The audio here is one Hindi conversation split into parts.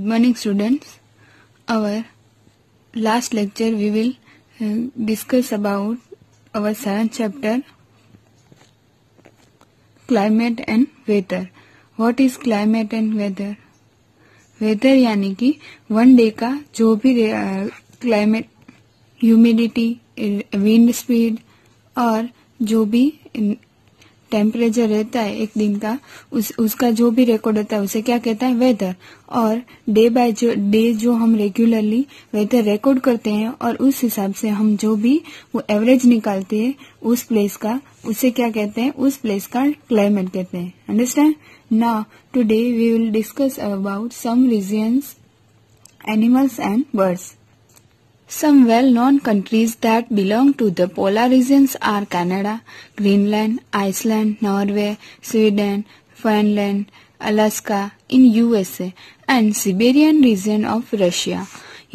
Good morning, students. Our last lecture we will discuss about our 7th chapter, climate and weather. What is climate and weather? Weather यानी कि वन डे का जो भी क्लाइमेट, ह्यूमिडिटी, विंड स्पीड और जो भी टेम्परेचर रहता है एक दिन का, उसका जो भी रिकॉर्ड होता है उसे क्या कहता है? वेदर. और डे बाय डे जो हम रेगुलरली वेदर रिकॉर्ड करते हैं और उस हिसाब से हम जो भी वो एवरेज निकालते हैं उस प्लेस का, उसे क्या कहते हैं? उस प्लेस का क्लाइमेट कहते हैं. Understand? Now, today we will discuss about some regions, animals and birds. Some well-known countries that belong to the polar regions are Canada, Greenland, Iceland, Norway, Sweden, Finland, Alaska in USA and Siberian region of Russia.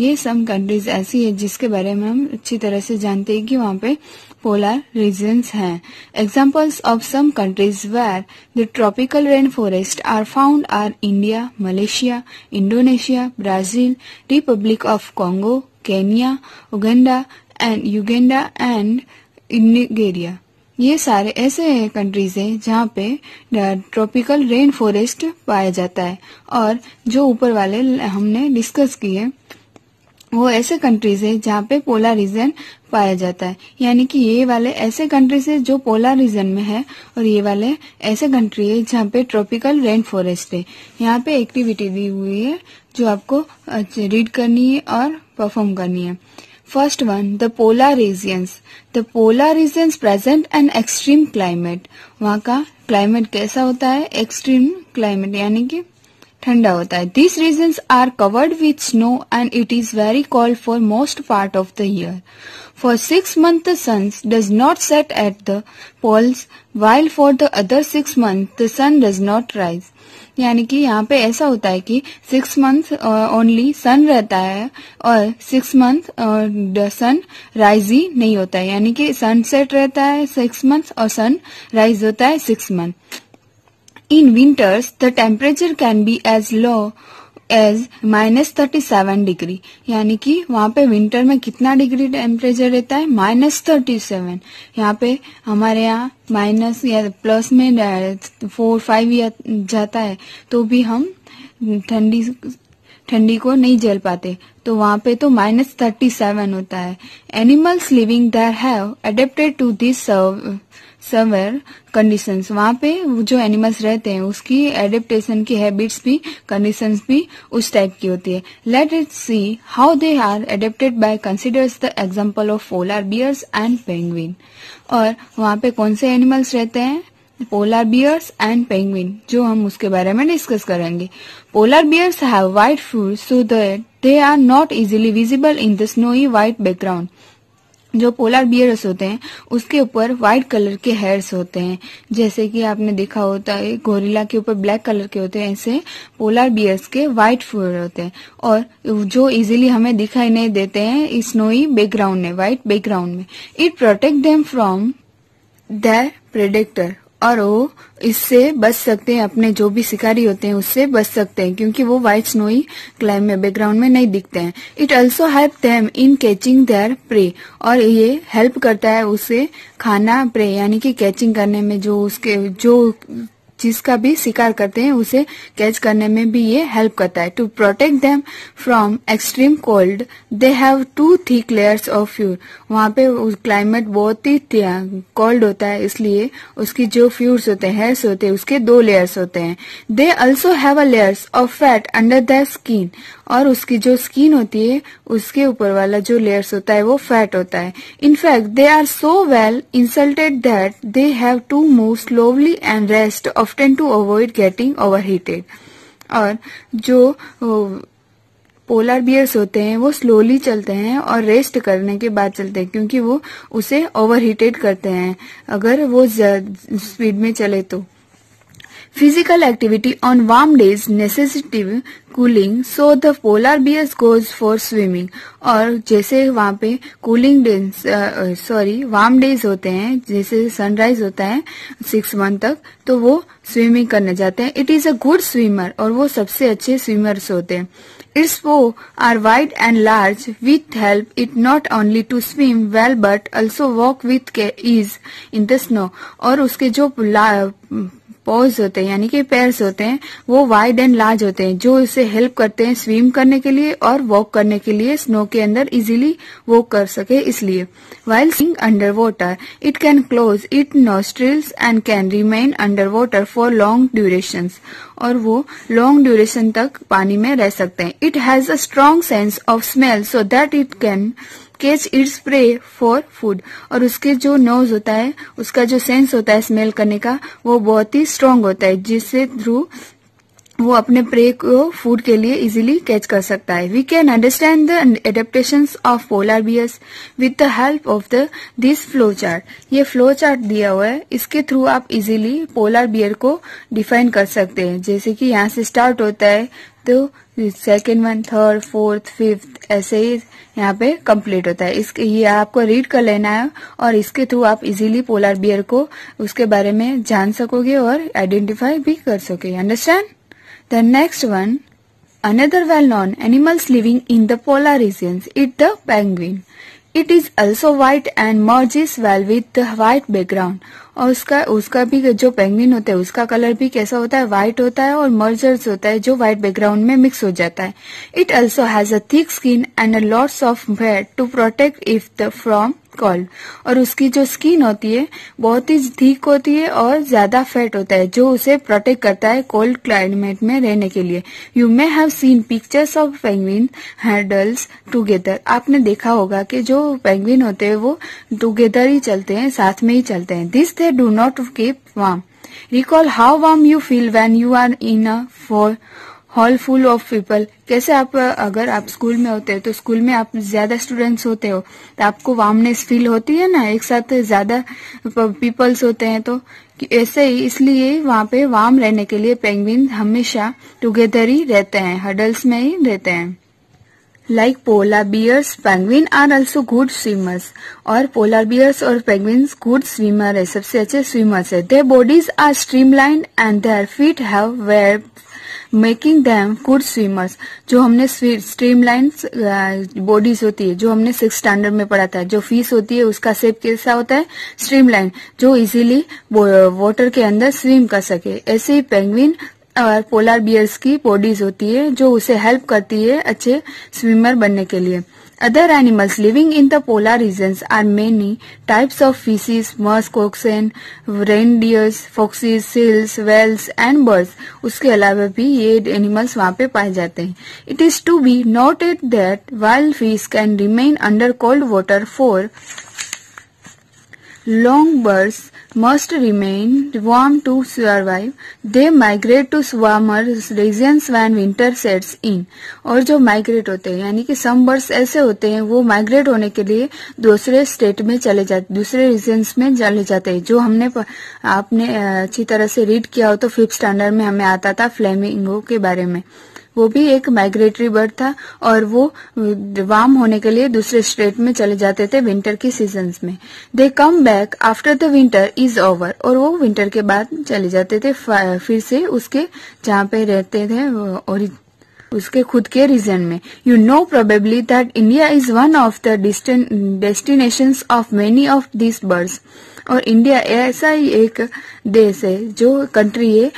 ये सम कंट्रीज ऐसी है जिसके बारे में हम अच्छी तरह से जानते हैं कि वहाँ पे पोलर रीजन्स हैं. Examples of some countries where the tropical rain forest are found are India, Malaysia, Indonesia, Brazil, republic of Congo, Kenya, Uganda and Nigeria. ये सारे ऐसे कंट्रीज हैं जहाँ पे ट्रॉपिकल रेन फॉरेस्ट पाया जाता है. और जो ऊपर वाले हमने डिस्कस किए वो ऐसे कंट्रीज है जहाँ पे पोलर रीजन पाया जाता है. यानी कि ये वाले ऐसे कंट्रीज है जो पोलर रीजन में है और ये वाले ऐसे कंट्री है जहाँ पे ट्रॉपिकल रेन फॉरेस्ट है. यहाँ पे एक्टिविटी दी हुई है जो आपको रीड करनी है और परफॉर्म करनी है. First one, the polar regions. The polar regions present an extreme climate. वहाँ का क्लाइमेट कैसा होता है? एक्सट्रीम क्लाइमेट यानी कि ठंडा होता है. These regions are covered with snow and it is very cold for most part of the year. For 6 months the sun does not set at the poles while for the other 6 months the sun does not rise. यानी कि यहाँ पे ऐसा होता है कि 6 मंथ ओनली सन रहता है और 6 मंथ द सन राइज ही नहीं होता है. यानी कि सनसेट रहता है 6 मंथ और सन राइज होता है 6 month. In winters, the temperature can be as low as -37 degree. यानी कि वहाँ पे विंटर में कितना डिग्री टेम्परेचर रहता है? -37. यहाँ पे हमारे यहाँ माइनस या प्लस में 4-5 या जाता है तो भी हम ठंडी को नहीं झेल पाते. तो वहाँ पे तो -37 होता है. Animals living there have adapted to this severe conditions. वहाँ पे जो एनिमल्स रहते हैं उसकी एडेप्टेशन की हैबिट्स भी, कंडीशंस भी उस टाइप की होती है. Let it see how they are adapted by considers the example of polar bears and penguin. और वहाँ पे कौन से एनिमल्स रहते हैं? पोलर बियर्स एंड पेंगुइन, जो हम उसके बारे में डिस्कस करेंगे. Polar bears have white fur so that they are not easily visible in the snowy white background. जो पोलर बियर्स होते हैं उसके ऊपर व्हाइट कलर के हेयर्स होते हैं. जैसे कि आपने देखा होता है गोरिल्ला के ऊपर ब्लैक कलर के होते हैं, ऐसे पोलर बियर्स के व्हाइट फूर होते हैं और जो इजीली हमें दिखाई नहीं देते हैं स्नोई बैकग्राउंड में, व्हाइट बैकग्राउंड में. It protect them from their predator. और वो इससे बच सकते हैं, अपने जो भी शिकारी होते हैं उससे बच सकते हैं क्योंकि वो व्हाइट स्नोई क्लाइमेट बैकग्राउंड में नहीं दिखते हैं. It also help them in catching there pray. और ये हेल्प करता है उसे खाना, प्रे यानी कि कैचिंग करने में, जो उसके जो जिसका भी शिकार करते हैं उसे कैच करने में भी ये हेल्प करता है. To protect them from extreme cold they have 2 thick layers of fur. वहाँ पे क्लाइमेट बहुत ही कोल्ड होता है इसलिए उसकी जो फ्यूर्स होते हैं, हेयर्स होते हैं, उसके 2 लेयर्स होते हैं. They also have a layers of fat under the skin. और उसकी जो स्किन होती है उसके ऊपर वाला जो लेयर्स होता है वो फैट होता है. In fact they are so well insulated that they have to move slowly and rest often to avoid getting overheated. और जो पोलर बियर्स होते हैं वो स्लोली चलते हैं और रेस्ट करने के बाद चलते हैं क्योंकि वो उसे ओवरहीटेड करते हैं अगर वो स्पीड में चले तो. Physical activity on warm days necessitate cooling, so the polar bears goes for swimming. और जैसे वहाँ पे कूलिंग डेज वार्म डेज होते हैं, जैसे सनराइज होता है 6 मंथ तक, तो वो स्विमिंग करने जाते हैं. It is a good swimmer और वो सबसे अच्छे स्विमर्स होते हैं. Its paws are wide and large, which help it not only to swim well but also walk with ease in the snow. और उसके जो पॉज होते हैं यानी कि पैर्स होते हैं वो वाइड एंड लार्ज होते हैं जो इसे हेल्प करते हैं स्विम करने के लिए और वॉक करने के लिए स्नो के अंदर इजीली वॉक कर सके इसलिए. While swimming underwater, it can close its nostrils and can remain underwater for long durations. और वो लॉन्ग ड्यूरेशन तक पानी में रह सकते हैं. It has a strong sense of smell so that it can catch its prey for food. और उसके जो नोज होता है उसका जो सेंस होता है स्मेल करने का वो बहुत ही स्ट्रांग होता है जिससे थ्रू वो अपने प्रे को फूड के लिए इजीली कैच कर सकता है. We can understand the adaptations of polar bears with the help of this flow chart. ये फ्लो चार्ट दिया हुआ है, इसके थ्रू आप इजीली पोलर बियर को डिफाइन कर सकते हैं. जैसे कि यहाँ से स्टार्ट होता है तो second one, third, fourth, fifth ऐसे ही यहाँ पे कंप्लीट होता है. इसके ये आपको रीड कर लेना है और इसके थ्रू आप इजीली पोलर बियर को उसके बारे में जान सकोगे और आइडेंटिफाई भी कर सकोगे. Understand? The next one, another well-known animals living in the polar regions is the penguin. It is also white and merges well with the white background. और उसका भी जो पेंगुइन होता है उसका कलर भी कैसा होता है, व्हाइट होता है और मर्जर्स होता है जो व्हाइट बैकग्राउंड में मिक्स हो जाता है. It also has a thick skin and a lots of fat to protect if the from cold. और उसकी जो स्किन होती है बहुत ही थिक होती है और ज्यादा फैट होता है जो उसे प्रोटेक्ट करता है कोल्ड क्लाइमेट में रहने के लिए. You may have seen pictures of penguin hurdles together. आपने देखा होगा कि जो पेंगुइन होते हैं वो टुगेदर ही चलते हैं, साथ में ही चलते हैं. This they do not keep warm. Recall how warm you feel when you are in a hall full of people. कैसे आप अगर आप स्कूल में होते हैं तो स्कूल में आप ज्यादा स्टूडेंट्स होते हो तो आपको वार्मनेस फील होती है ना, एक साथ ज्यादा पीपल्स होते हैं तो ऐसे ही. इसलिए वहां पे वार्म रहने के लिए पेंगुइन हमेशा टुगेदर ही रहते हैं, हडल्स में ही रहते हैं. Like polar bears, penguin are also good swimmers. और polar bears और penguins good swimmer है, सबसे अच्छे swimmers है. Their bodies are streamlined and their feet have webs, making them good swimmers. जो हमने स्ट्रीमलाइन बॉडीज होती है जो हमने 6th स्टैंडर्ड में पढ़ा था, जो फिश होती है उसका शेप कैसा होता है, स्ट्रीमलाइन, जो इजीली वाटर के अंदर स्विम कर सके. ऐसे ही पेंगुइन और पोलर बियर्स की बॉडीज होती है जो उसे हेल्प करती है अच्छे स्विमर बनने के लिए. Other animals living in the polar regions are many types of fishes, musk, oxen, reindeers, foxes, seals, whales and birds. उसके अलावा भी ये एनिमल्स वहां पे पाए जाते हैं. It is to be noted that wild fish can remain under cold water for long. Birds must remain warm to survive. They migrate to warmer regions when winter sets in. और जो माइग्रेट होते हैं यानी कि सम बर्ड्स ऐसे होते हैं वो माइग्रेट होने के लिए दूसरे स्टेट में चले जाते, दूसरे रीजन्स में चले जाते हैं. जो हमने आपने अच्छी तरह से रीड किया हो तो 5th स्टैंडर्ड में हमें आता था फ्लेमिंगो के बारे में. वो भी एक माइग्रेटरी बर्ड था और वो वार्म होने के लिए दूसरे स्टेट में चले जाते थे विंटर की सीजन्स में. They come back after the winter is over. और वो विंटर के बाद चले जाते थे फिर से उसके जहाँ पे रहते थे और उसके खुद के रीजन में. You know probably that India is one of the destinations of many of this birds. और इंडिया ऐसा ही एक देश है जो कंट्री है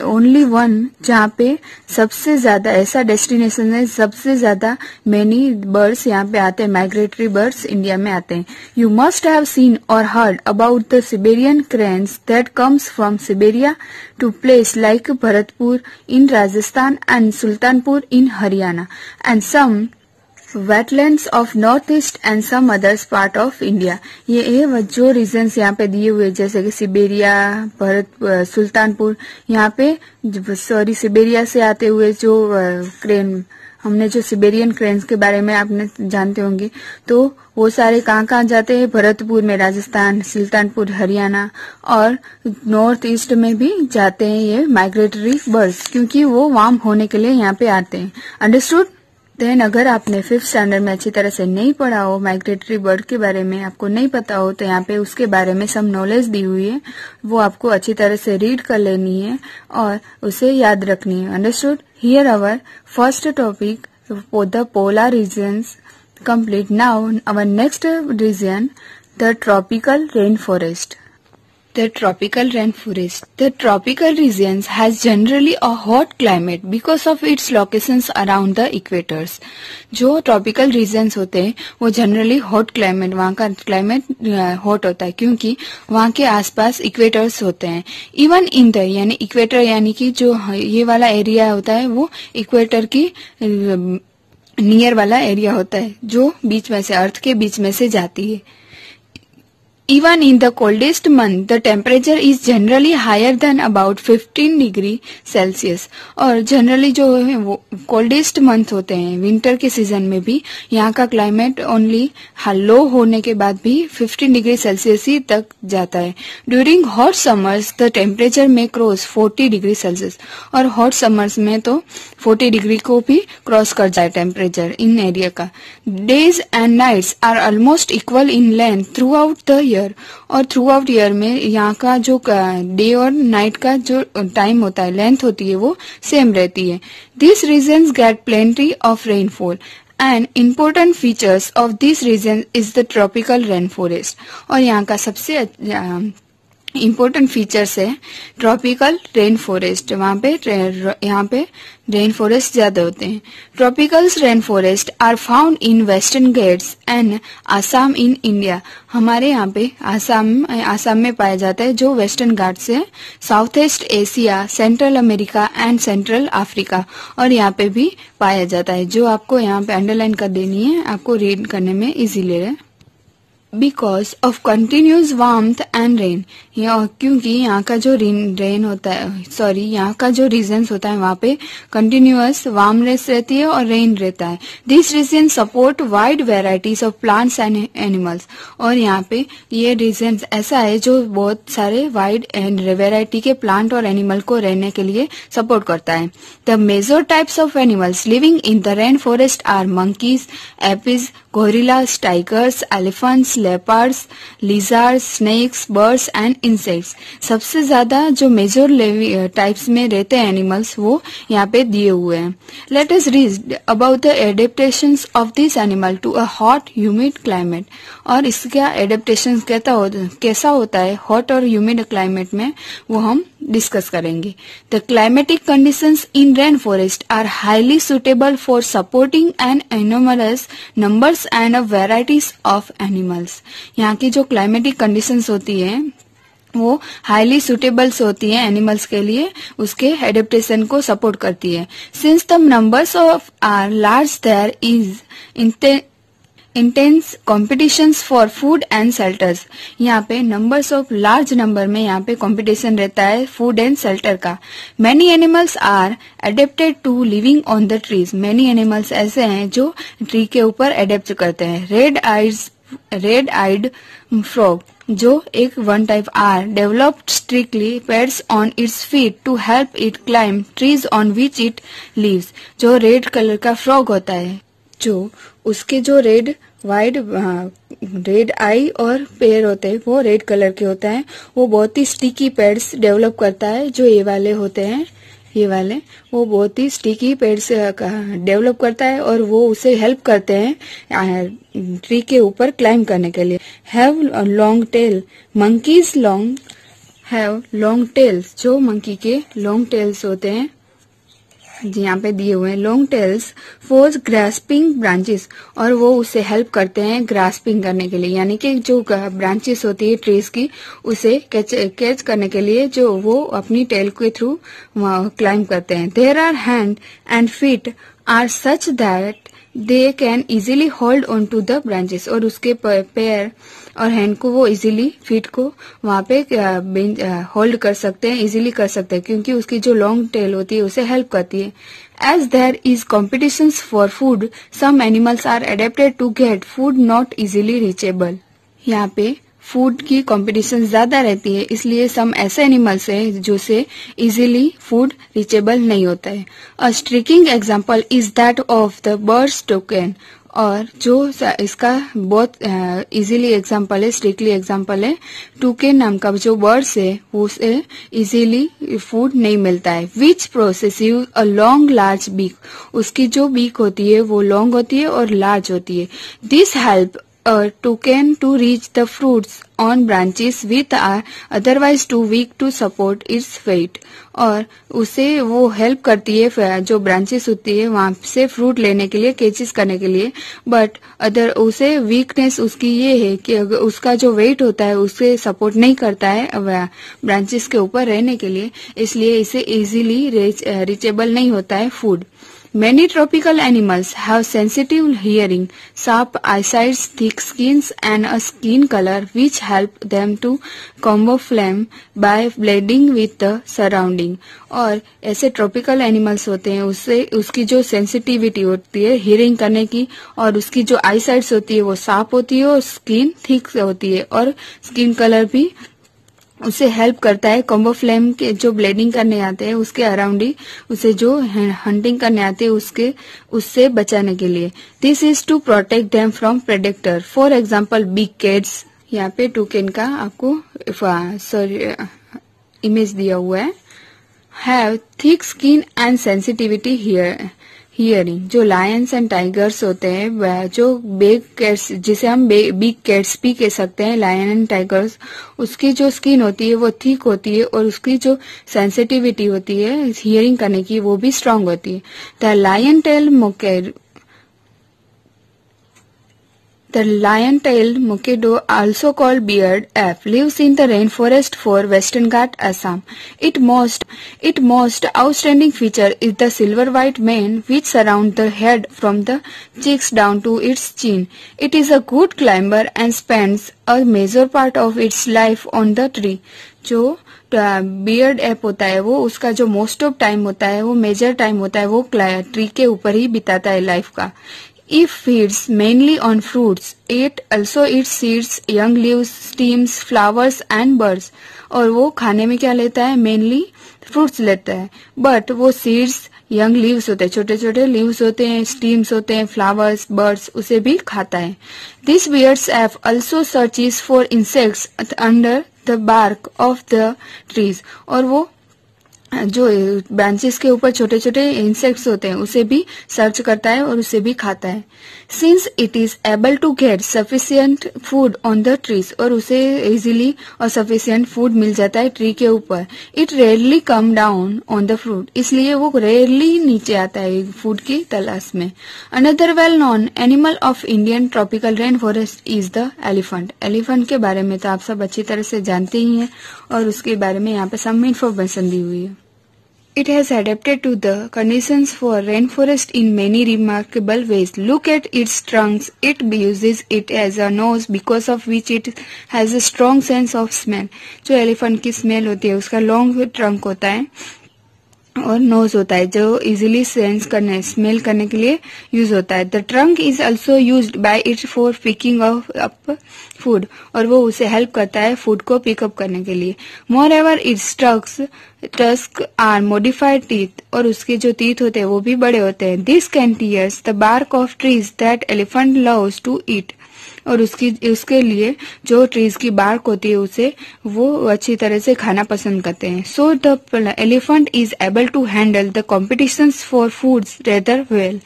ओनली वन जहाँ पे सबसे ज्यादा ऐसा डेस्टिनेशन है, सबसे ज्यादा मेनी बर्ड्स यहाँ पे आते हैं, माइग्रेटरी बर्ड्स इंडिया में आते हैं. यू मस्ट हैव सीन और heard about the Siberian cranes that comes from Siberia to place like Bharatpur in Rajasthan and Sultanpur in Haryana and some wetlands of north east and some others part of India. ये जो रीजन्स यहाँ पे दिए हुए जैसे कि सिबेरिया, सुल्तानपुर, यहाँ पे सिबेरिया से आते हुए जो क्रेन, हमने जो सिबेरियन क्रेन्स के बारे में आपने जानते होंगे तो वो सारे कहाँ जाते हैं, भरतपुर में राजस्थान, सुल्तानपुर हरियाणा और नॉर्थ ईस्ट में भी जाते हैं ये माइग्रेटरी बर्ड्स क्योंकि वो वार्म होने के लिए यहाँ पे आते हैं. अंडरस्टूड? देन अगर आपने 5th स्टैंडर्ड में अच्छी तरह से नहीं पढ़ा हो, माइग्रेटरी बर्ड के बारे में आपको नहीं पता हो तो यहाँ पे उसके बारे में सब नॉलेज दी हुई है, वो आपको अच्छी तरह से रीड कर लेनी है और उसे याद रखनी है. Understood? Here our first topic the polar regions complete. Now our next region, the tropical rainforest. The tropical rainforest. The tropical regions has generally a hot climate because of its locations around the equators. जो tropical regions होते हैं वो generally hot climate, वहाँ का climate hot होता है क्योंकि वहाँ के आसपास equators होते हैं. Even in the यानी equator यानी कि जो ये वाला एरिया होता है वो equator की नियर वाला एरिया होता है जो बीच में से अर्थ के बीच में से जाती है. Even in the coldest month, the temperature is generally higher than about 15 degree Celsius. और generally जो है वो coldest month होते हैं winter के season में भी यहाँ का climate only लो होने के बाद भी 15 degree Celsius ही तक जाता है. During hot summers, the temperature may cross 40 degree Celsius. और hot summers में तो 40 degree को भी cross कर जाए temperature इन area का. Days and nights are almost equal in length throughout the year. और थ्रू आउट ईयर में यहाँ का जो डे और नाइट का जो टाइम होता है लेंथ होती है वो सेम रहती है. This regions get plenty of rainfall and important features of this region is the tropical rain forest. और यहाँ का सबसे इम्पोर्टेंट फीचर्स है ट्रॉपिकल रेन फॉरेस्ट. यहाँ पे रेन फॉरेस्ट ज्यादा होते हैं. Tropical rain forest are found in western Ghats and Assam in India. हमारे यहाँ पे आसाम में पाया जाता है जो वेस्टर्न घाट्स है. South east Asia, central America and central Africa और यहाँ पे भी पाया जाता है. जो आपको यहाँ पे अंडरलाइन कर देनी है, आपको रीड करने में इजीली रहे. Because of continuous warmth and rain, क्योंकि यहाँ का जो रेन होता है यहाँ का जो रीजन्स होता है वहाँ पे कंटिन्यूअस वार्मनेस रहती है और रेन रहता है. This region support wide varieties of plants and animals. और यहाँ पे ये रीजन्स ऐसा है जो बहुत सारे वाइड एंड वेराइटी के प्लांट और एनिमल को रहने के लिए सपोर्ट करता है. The major types of animals living in the rain forest are monkeys, apes, gorillas, tigers, elephants, leopards, lizards, snakes, birds and insects. सबसे ज्यादा जो मेजर टाइप्स में रहते हैं एनिमल्स वो यहाँ पे दिए हुए हैं. Let us read about the adaptations of this animal to a hot humid climate. और इसका एडेप्टेशन कैसा होता है हॉट और ह्यूमिड क्लाइमेट में वो हम डिस्कस करेंगे. The climatic conditions in rain forest are highly suitable for supporting an enormous numbers and a varieties of animals. यहाँ की जो क्लाइमेटिक कंडीशंस होती है वो हाईली सुटेबल्स होती है एनिमल्स के लिए, उसके एडेप्टेशन को सपोर्ट करती है. Since the numbers of are large there is intense competitions for food and shelters. यहाँ पे नंबर्स ऑफ लार्ज नंबर में यहाँ पे कॉम्पिटिशन रहता है फूड एंड शेल्टर का. Many animals are adapted to living on the trees. Many animals ऐसे हैं जो ट्री के ऊपर एडेप्ट करते हैं. रेड आइड फ्रॉग जो एक one type are developed strictly pads on its feet to help it climb trees on which it lives. जो रेड कलर का फ्रॉग होता है जो उसके जो रेड आई और पैर होते हैं वो रेड कलर के होता है. वो बहुत ही स्टिकी पैड्स डेवलप करता है. जो ये वाले होते हैं वो बहुत ही स्टिकी पैड्स डेवलप करता है और वो उसे हेल्प करते हैं ट्री के ऊपर क्लाइंब करने के लिए. Have long tail. Monkeys have long tails. जो मंकी के लॉन्ग टेल्स होते हैं जी यहाँ पे दिए हुए हैं. Long tails for grasping branches. और वो उसे हेल्प करते हैं ग्रास्पिंग करने के लिए, यानी कि जो ब्रांचेस होती है ट्रीज की उसे कैच करने के लिए जो वो अपनी टेल के थ्रू क्लाइंब करते हैं. There are hand and feet are such that they can easily hold on to the branches. और उसके पैर और हैंड को वो इजीली फीट को वहां पे होल्ड कर सकते हैं, इजीली कर सकते हैं क्योंकि उसकी जो लॉन्ग टेल होती है उसे हेल्प करती है. As there is competitions for food some animals are adapted to get food not easily reachable. यहाँ पे फूड की कंपटीशन ज्यादा रहती है इसलिए सम ऐसे एनिमल्स है जो से इजीली फूड रीचेबल नहीं होता है. A striking example is that of the birds toucan. और जो इसका बहुत इजीली एग्जांपल है, स्ट्रिक्टली एग्जांपल है, टूकेन नाम का जो बर्ड्स है उसे इजीली फूड नहीं मिलता है। Which process you a long large beak, उसकी जो बीक होती है वो लॉन्ग होती है और लार्ज होती है। This help toucan to reach the fruits on branches with are otherwise too weak to support its weight, और उसे वो हेल्प करती है जो ब्रांचेस होती है वहां से फ्रूट लेने के लिए, केचेस करने के लिए, बट अदर उसे वीकनेस उसकी ये है कि उसका जो वेट होता है उसे सपोर्ट नहीं करता है ब्रांचेस के ऊपर रहने के लिए, इसलिए इसे इजीली रीचेबल नहीं होता है food. Many tropical animals have sensitive hearing, sharp eyesight, thick skins, and a skin color which help them to camouflage by blending with the surrounding. और ऐसे ट्रॉपिकल एनिमल्स होते हैं उससे उसकी जो सेंसिटिविटी होती है हियरिंग करने की, और उसकी जो आईसाइट्स होती है वो शार्प होती है और स्किन थिक होती है, और स्किन कलर भी उसे हेल्प करता है कॉम्बो फ्लेम के जो ब्लेडिंग करने आते हैं उसके अराउंड ही उसे जो हंटिंग करने आते हैं उससे बचाने के लिए। This is to protect them from predator. For example big cats, यहाँ पे टूकेन का आपको इमेज दिया हुआ है, have thick skin and sensitivity hearing. जो लायंस एंड टाइगर्स होते हैं, जो बिग कैट्स जिसे हम बिग कैट्स भी कह सकते हैं, लायन एंड टाइगर्स, उसकी जो स्किन होती है वो थिक होती है और उसकी जो सेंसिटिविटी होती है हियरिंग करने की वो भी स्ट्रांग होती है। The lion-tailed mukido, also called beard ape, lives in the rainforest for Western Ghat, Assam. Its most outstanding feature is the silver-white mane which surrounds the head from the cheeks down to its chin. It is a good climber and spends a major part of its life on the tree. जो बियर्ड एप होता है वो उसका जो मोस्ट ऑफ टाइम होता है वो मेजर टाइम होता है वो ट्री के ऊपर ही बिताता है लाइफ का। It feeds mainly on fruits. It also eats seeds, young leaves, stems, flowers and birds. और वो खाने में क्या लेता है? मेनली फ्रूट्स लेता है, बट वो सीड्स, यंग लीव्स होते हैं, छोटे छोटे लीव्स होते हैं, स्टीम्स होते हैं, फ्लावर्स, बर्ड्स, उसे भी खाता है। This beards app also searches for insects under the bark of the trees. और वो जो ब्रांचेस के ऊपर छोटे छोटे इंसेक्ट्स होते हैं उसे भी सर्च करता है और उसे भी खाता है। Since it is able to get sufficient food on the trees, और उसे इजीली और सफिशियंट फूड मिल जाता है ट्री के ऊपर। It rarely come down on the fruit, इसलिए वो रेयरली नीचे आता है फूड की तलाश में। Another well known animal of Indian tropical rain forest is the elephant. Elephant के बारे में तो आप सब अच्छी तरह से जानते ही हैं, और उसके बारे में यहाँ पे सम इन्फॉर्मेशन दी हुई है। It has adapted to the conditions for rainforest in many remarkable ways. Look at its trunks. It uses it as a nose because of which it has a strong sense of smell. जो एलिफेंट की स्मेल होती है उसका लॉन्ग ट्रंक होता है और नोज होता है जो इजीली स्मेल करने के लिए यूज होता है। The trunk is also used by it for picking up food, और वो उसे हेल्प करता है फूड को पिकअप करने के लिए। Moreover its tusk are modified teeth, और उसके जो टीथ होते हैं वो भी बड़े होते हैं। This can tears the bark of trees that elephant loves to eat, और उसके लिए जो ट्रीज की बार्क होती है उसे वो अच्छी तरह से खाना पसंद करते हैं। So the elephant is able to handle the competitions for foods rather well,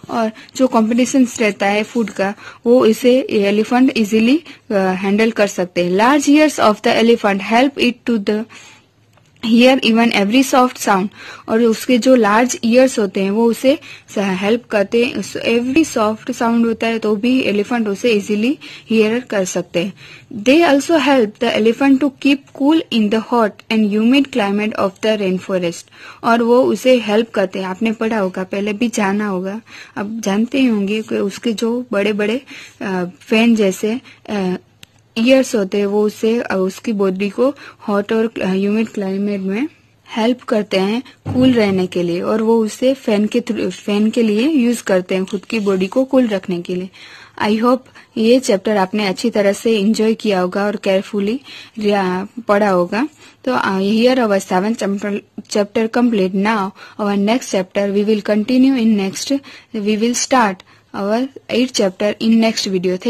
और जो कॉम्पिटिशन्स रहता है फूड का वो इसे एलिफेंट इजीली हैंडल कर सकते हैं। Large ears of the elephant help it to the hear even every soft sound, और उसके जो लार्ज ईयर्स होते हैं वो उसे हेल्प करते हैं। एवरी सॉफ्ट साउंड होता है तो भी एलिफेंट उसे इजीली हियर कर सकते हैं। They also help the elephant to keep cool in the hot and humid climate of the rain forest, और वो उसे हेल्प करते हैं। आपने पढ़ा होगा, पहले भी जाना होगा, अब जानते ही होंगे कि उसके जो बड़े बड़े फैन जैसे ईयर्स होते हैं वो उसकी बॉडी को हॉट और ह्यूमिड क्लाइमेट में हेल्प करते हैं कूल रहने के लिए, और वो उसे फैन के लिए यूज करते हैं खुद की बॉडी को कूल रखने के लिए। आई होप ये चैप्टर आपने अच्छी तरह से एंजॉय किया होगा और केयरफुली पढ़ा होगा। तो here our 7th chapter complete. Now our next chapter we will continue in next. We will start our 8th chapter in next video. Thank